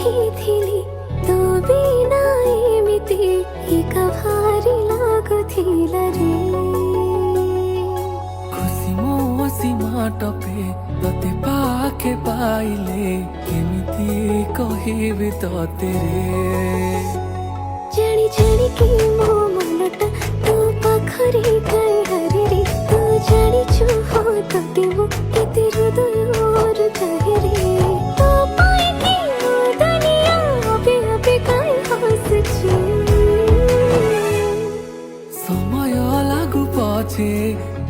ଚାହିଁଥିଲି ତୋ ବିନା ଏମିତି ଏକା ଭାରି ଲାଗୁଥିଲା ରେ। खुशी मो सीमा टपे तते पाखे पाइले केमिति कहिबि तते रे। ଜାଣି ଜାଣିକି ମୋ ମନଟା ତୋ ପାଖରେ କାଇଁ ହାରେ ରେ। ତୁ ଜାଣିଛୁ ହଁ ତତେ ମୁଁ କେତେ ହୃଦୟରୁ ଚାହେଁ ରେ। ତୋ ପାଇଁକି ମୋ ଦୁନିଆ ଅବେ ଅବେ କାଇଁ ହସୁଛି। समय लागू पछे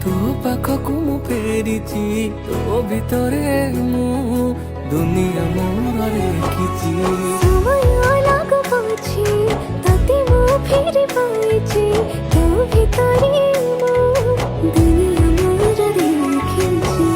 तू पाखकु मु फेरिची तो भितरे मु दुनिया मोर देखिची। ସମୟ ଲାଗୁ ପଛେ ତତେ ମୁଁ ଫେରି ପାଇଛି ତୋ ଭିତରେ ମୁଁ ଦୁନିଆ ମୋର ଦେଖିଛି।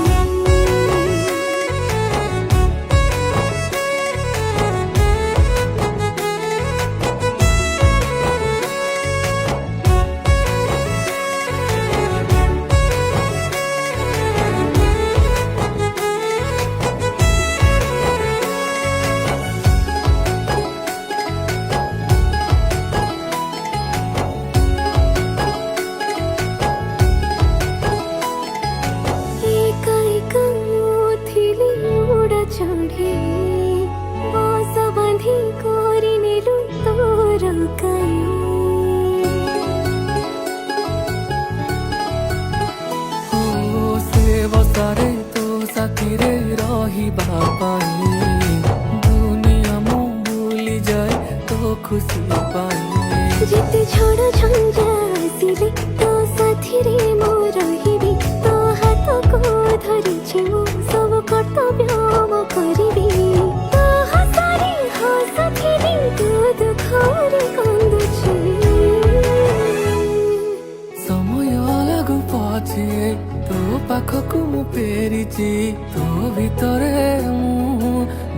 चढ़े बस बांधी करनेलु तोर काई। ओ से बसारे तो साथी रे रहिबा पाई दुनिया मु भूली जाए तो खुशी पाई। जेते झड़ झंझा आसिले तो साथी रे मो रहिबी तो हाथ को धरिछि मु सब कर्तव्य मो करिबी। तो हसारे हसथिबी तू दुखरे कांदुछि। समय लागू पछे तो पाखकु मु फेरिची तो भितरे मु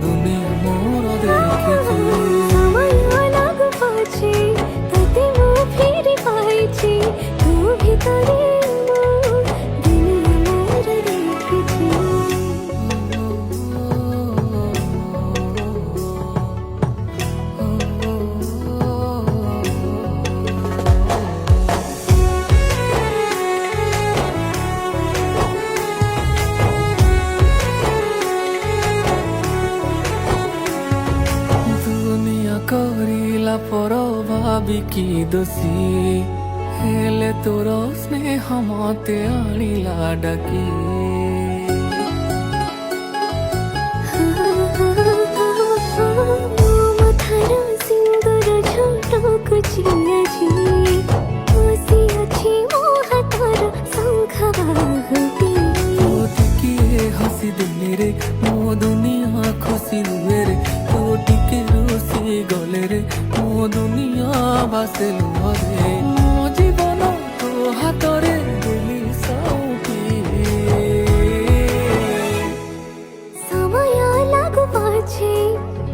दुनिया मोर देखिची। समय लागू पछे तते मु फेरि पाइछि तू भितरे मु दुनिया मोर देखिछि। दुनिया करिला पर भाबिकी दोषी हेले तोर स्नेह मते आनिला डाकी। ମୋ ମଥାର ସିନ୍ଦୁର ଝଟକୁ ଚିଆଜି ବସି ଅଛି ମୋ ହାତର ଶଙ୍ଖ ବାହୁଟି। तो टिके हसी दिले रे मो दुनिया खुशी हुए रे तो टिके रोसी गले रे मो दुनिया बासे लुहरे। मो जीवन तो हातरे देली साउकी। ସମୟ ଲାଗୁ ପଛେ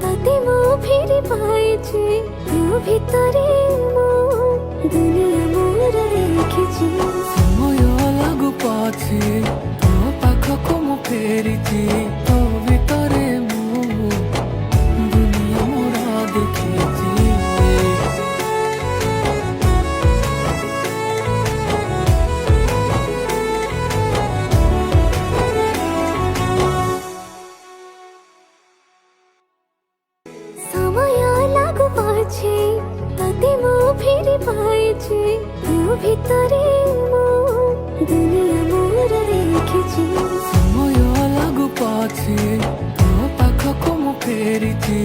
ତତେ ମୁଁ ଫେରି ପାଇଛି ତୋ ଭିତରେ ମୁଁ ଦୁନିଆ ମୋର ଦେଖିଛି। समय लागू पछे तो पाखकु मु फेरिची तो भितरे मु दुनिया मोर देखिची। ସମୟ ଲାଗୁ ପଛେ ତତେ ମୁଁ ଫେରି ପାଇଛି ତୋ ଭିତରେ ମୁଁ ଦୁନିଆ ମୋର ଦେଖିଛି। समय लागू पछे तो पाखकु मु फेरिची